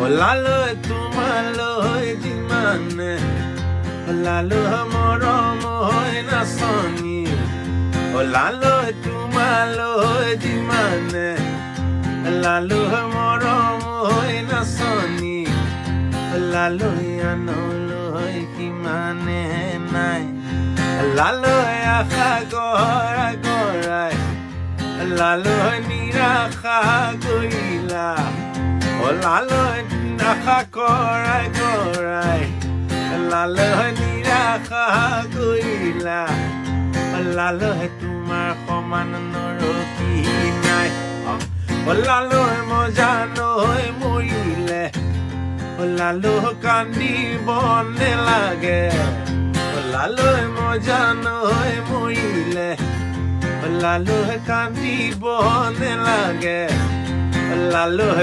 ওলালৈ তোমালৈ যিমানে ওলালৈ মৰম হৈ নাচনী ওলালৈ তোমালৈ যিমানে ওলালৈ মৰম হৈ নাচনী ওলালৈ আনলৈ কিমানে নাই ওলালৈ আশা কৰাই কৰাই ওলালৈ নিৰাশা কৰিলা ওলালৈ আশা কৰাই কৰাই ওলালৈ নিৰাশা কৰিলা ওলালৈ তোমাৰ সমান নৰখি নাই ওলালৈ মজা নৈ মৰিলে ওলালৈ কান্দিব নেলাগে ওলালৈ মজা নৈ মৰিলে ওলালৈ কান্দিব নেলাগে ওলালৈ